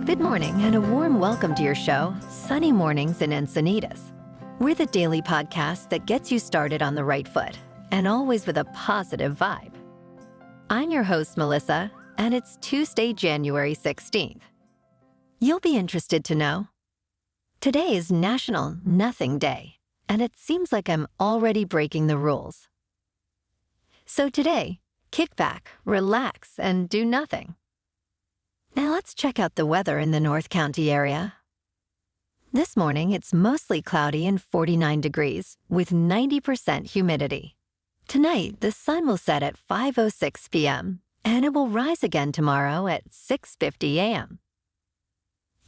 Good morning and a warm welcome to your show, Sunny Mornings in Encinitas. We're the daily podcast that gets you started on the right foot and always with a positive vibe. I'm your host, Melissa, and it's Tuesday, January 16th. You'll be interested to know today is National Nothing Day, and it seems like I'm already breaking the rules. So today, kick back, relax, and do nothing. Now let's check out the weather in the North County area. This morning, it's mostly cloudy and 49 degrees with 90% humidity. Tonight, the sun will set at 5:06 p.m., and it will rise again tomorrow at 6:50 a.m.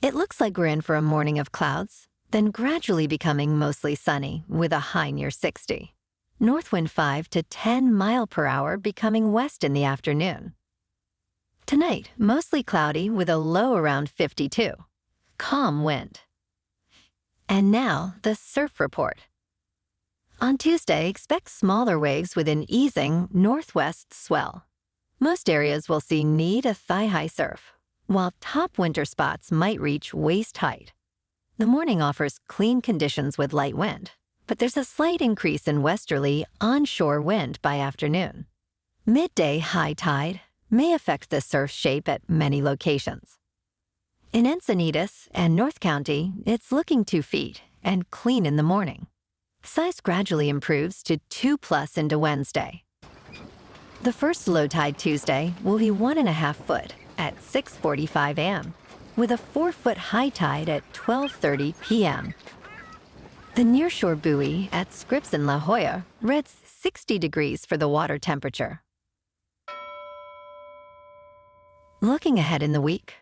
It looks like we're in for a morning of clouds, then gradually becoming mostly sunny with a high near 60. North wind 5 to 10 mile per hour becoming west in the afternoon. Tonight, mostly cloudy with a low around 52. Calm wind. And now, the surf report. On Tuesday, expect smaller waves with an easing northwest swell. Most areas will see knee to thigh-high surf, while top winter spots might reach waist height. The morning offers clean conditions with light wind, but there's a slight increase in westerly onshore wind by afternoon. Midday high tide may affect the surf shape at many locations. In Encinitas and North County, it's looking 2 feet and clean in the morning. Size gradually improves to 2+ into Wednesday. The first low tide Tuesday will be 1.5 foot at 6:45 a.m., with a 4-foot high tide at 12:30 p.m. The nearshore buoy at Scripps in La Jolla reads 60 degrees for the water temperature. Looking ahead in the week,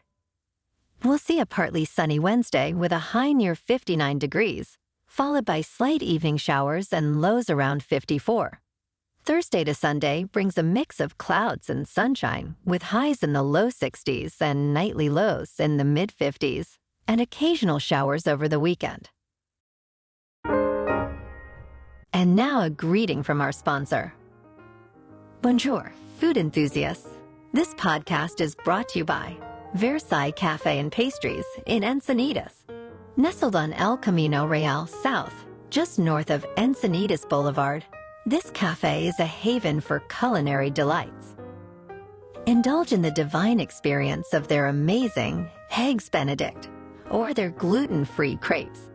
we'll see a partly sunny Wednesday with a high near 59 degrees, followed by slight evening showers and lows around 54. Thursday to Sunday brings a mix of clouds and sunshine with highs in the low 60s and nightly lows in the mid-50s and occasional showers over the weekend. And now a greeting from our sponsor. Bonjour, food enthusiasts. This podcast is brought to you by Versailles Cafe and Pastries in Encinitas. Nestled on El Camino Real South, just north of Encinitas Boulevard, this cafe is a haven for culinary delights. Indulge in the divine experience of their amazing Eggs Benedict or their gluten-free crepes.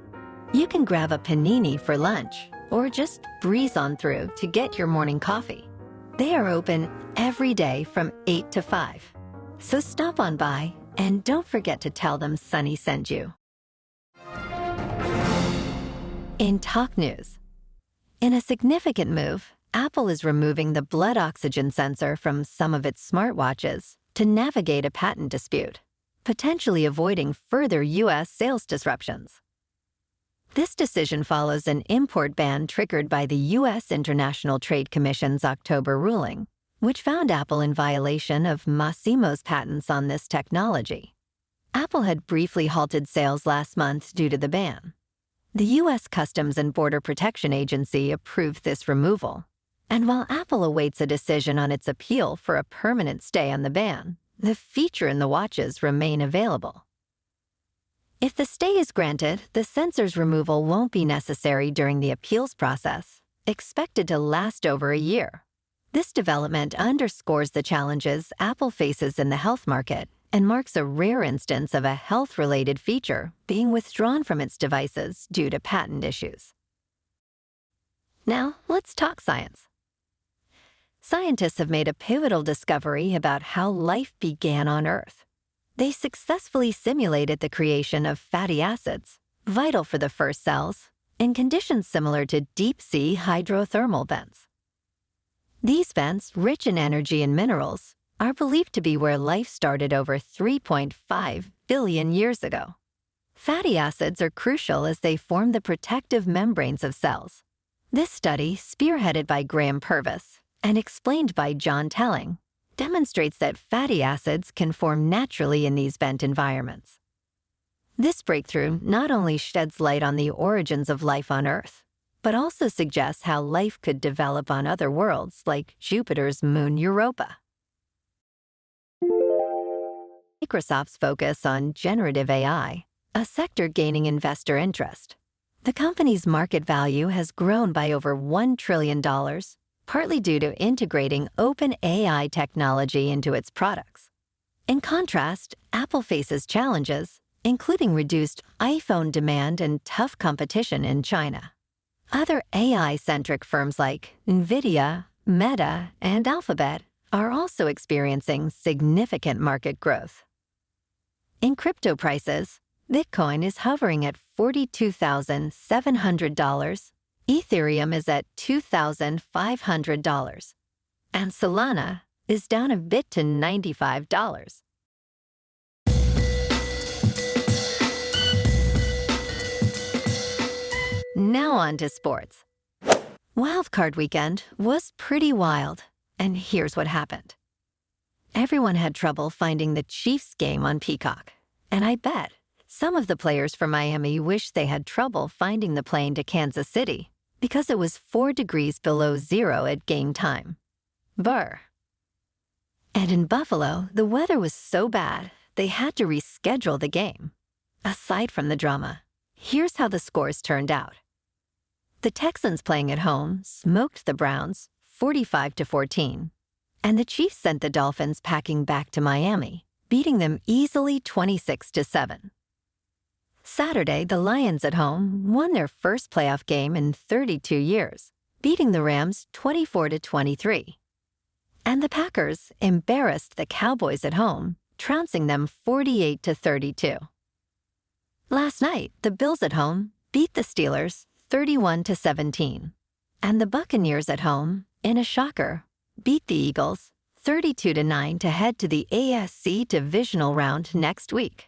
You can grab a panini for lunch or just breeze on through to get your morning coffee. They are open every day from 8 to 5. So stop on by and don't forget to tell them Sunny sent you. In Talk News, in a significant move, Apple is removing the blood oxygen sensor from some of its smartwatches to navigate a patent dispute, potentially avoiding further U.S. sales disruptions. This decision follows an import ban triggered by the U.S. International Trade Commission's October ruling, which found Apple in violation of Massimo's patents on this technology. Apple had briefly halted sales last month due to the ban. The U.S. Customs and Border Protection Agency approved this removal, and while Apple awaits a decision on its appeal for a permanent stay on the ban, the feature in the watches remain available. If the stay is granted, the sensor's removal won't be necessary during the appeals process, expected to last over a year. This development underscores the challenges Apple faces in the health market and marks a rare instance of a health-related feature being withdrawn from its devices due to patent issues. Now, let's talk science. Scientists have made a pivotal discovery about how life began on Earth. They successfully simulated the creation of fatty acids, vital for the first cells, in conditions similar to deep-sea hydrothermal vents. These vents, rich in energy and minerals, are believed to be where life started over 3.5 billion years ago. Fatty acids are crucial as they form the protective membranes of cells. This study, spearheaded by Graham Purvis and explained by John Telling, demonstrates that fatty acids can form naturally in these vent environments. This breakthrough not only sheds light on the origins of life on Earth, but also suggests how life could develop on other worlds like Jupiter's moon Europa. Microsoft's focus on generative AI, a sector gaining investor interest. The company's market value has grown by over $1 trillion, partly due to integrating open AI technology into its products. In contrast, Apple faces challenges, including reduced iPhone demand and tough competition in China. Other AI-centric firms like NVIDIA, Meta, and Alphabet are also experiencing significant market growth. In crypto prices, Bitcoin is hovering at $42,700, Ethereum is at $2,500, and Solana is down a bit to $95. Now on to sports. Wildcard weekend was pretty wild, and here's what happened. Everyone had trouble finding the Chiefs game on Peacock, and I bet some of the players from Miami wish they had trouble finding the plane to Kansas City because it was 4 degrees below zero at game time. Brr. And in Buffalo, the weather was so bad they had to reschedule the game. Aside from the drama, here's how the scores turned out. The Texans playing at home smoked the Browns 45-14, and the Chiefs sent the Dolphins packing back to Miami, beating them easily 26-7. Saturday, the Lions at home won their first playoff game in 32 years, beating the Rams 24-23. And the Packers embarrassed the Cowboys at home, trouncing them 48-32. Last night, the Bills at home beat the Steelers 31-17, and the Buccaneers at home, in a shocker, beat the Eagles 32-9 to head to the AFC divisional round next week.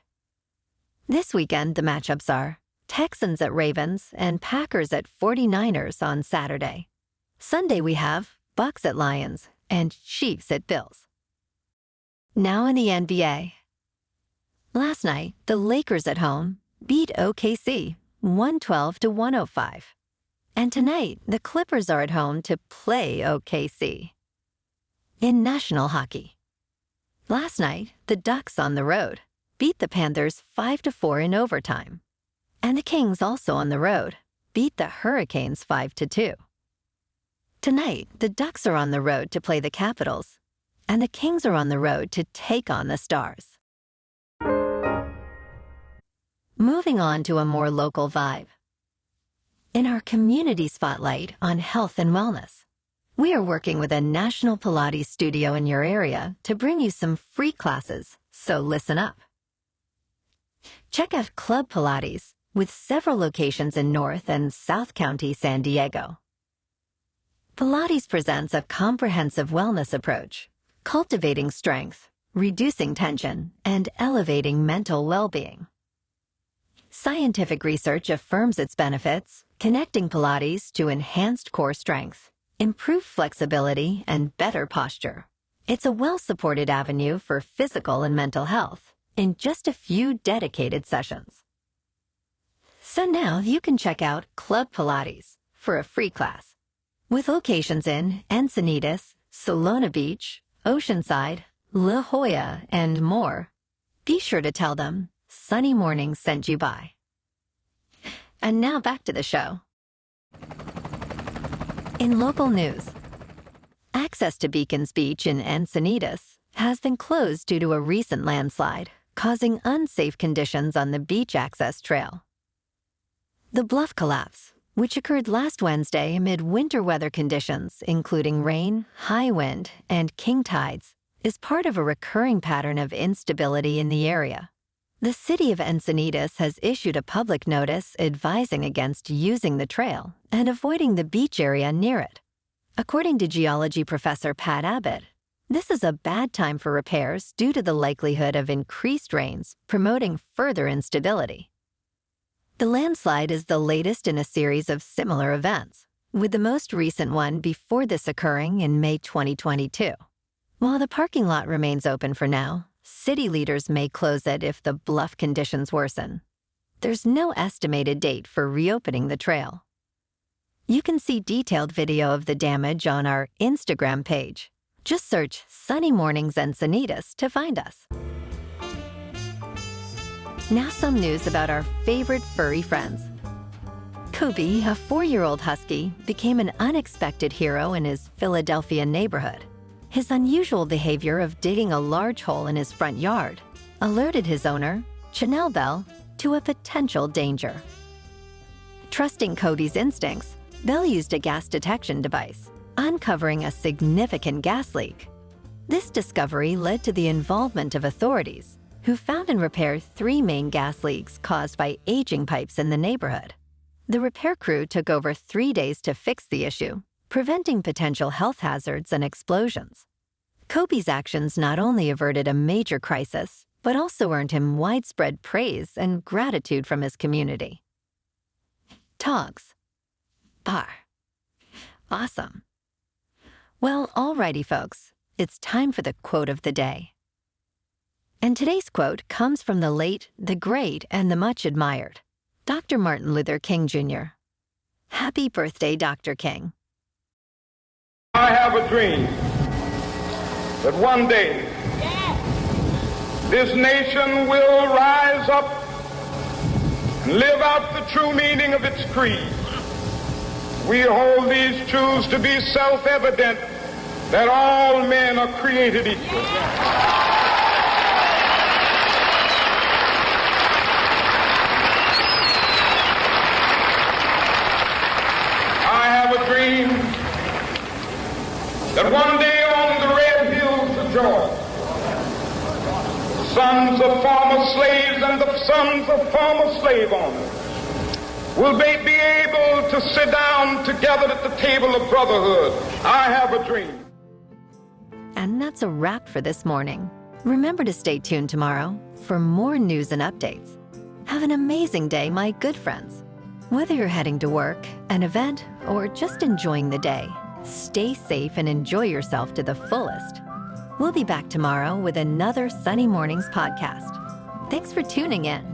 This weekend, the matchups are Texans at Ravens and Packers at 49ers on Saturday. Sunday we have Bucs at Lions and Chiefs at Bills. Now in the NBA. Last night, the Lakers at home beat OKC 112-105. And tonight, the Clippers are at home to play OKC. In national hockey. Last night, the Ducks on the road beat the Panthers 5-4 in overtime. And the Kings, also on the road, beat the Hurricanes 5-2. Tonight, the Ducks are on the road to play the Capitals, and the Kings are on the road to take on the Stars. Moving on to a more local vibe. In our community spotlight on health and wellness, we are working with a national Pilates studio in your area to bring you some free classes, so listen up. Check out Club Pilates, with several locations in North and South County, San Diego. Pilates presents a comprehensive wellness approach, cultivating strength, reducing tension, and elevating mental well-being. Scientific research affirms its benefits, connecting Pilates to enhanced core strength, improved flexibility, and better posture. It's a well-supported avenue for physical and mental health in just a few dedicated sessions. So now you can check out Club Pilates for a free class. With locations in Encinitas, Solana Beach, Oceanside, La Jolla, and more, be sure to tell them Sunny Mornings sent you by. And now back to the show. In local news, access to Beacons Beach in Encinitas has been closed due to a recent landslide, causing unsafe conditions on the beach access trail. The bluff collapse, which occurred last Wednesday amid winter weather conditions, including rain, high wind, and king tides, is part of a recurring pattern of instability in the area. The city of Encinitas has issued a public notice advising against using the trail and avoiding the beach area near it. According to geology professor Pat Abbott, this is a bad time for repairs due to the likelihood of increased rains, promoting further instability. The landslide is the latest in a series of similar events, with the most recent one before this occurring in May 2022. While the parking lot remains open for now, city leaders may close it if the bluff conditions worsen. There's no estimated date for reopening the trail. You can see detailed video of the damage on our Instagram page. Just search Sunny Mornings Encinitas to find us. Now some news about our favorite furry friends. Kobe, a 4-year-old husky, became an unexpected hero in his Philadelphia neighborhood. His unusual behavior of digging a large hole in his front yard alerted his owner, Chanel Bell, to a potential danger. Trusting Kobe's instincts, Bell used a gas detection device, uncovering a significant gas leak. This discovery led to the involvement of authorities, who found and repaired 3 main gas leaks caused by aging pipes in the neighborhood. The repair crew took over 3 days to fix the issue, preventing potential health hazards and explosions. Kobe's actions not only averted a major crisis, but also earned him widespread praise and gratitude from his community. Togs. Bar. Awesome. Well, alrighty, folks. It's time for the quote of the day. And today's quote comes from the late, the great, and the much admired Dr. Martin Luther King Jr. Happy birthday, Dr. King. I have a dream that one day this nation will rise up and live out the true meaning of its creed. We hold these truths to be self-evident, that all men are created equal. I have a dream that one day on the red hills of Georgia, sons of former slaves and the sons of former slave owners will they be able to sit down together at the table of brotherhood. I have a dream. And that's a wrap for this morning. Remember to stay tuned tomorrow for more news and updates. Have an amazing day, my good friends. Whether you're heading to work, an event, or just enjoying the day, stay safe and enjoy yourself to the fullest. We'll be back tomorrow with another Sunny Mornings podcast. Thanks for tuning in.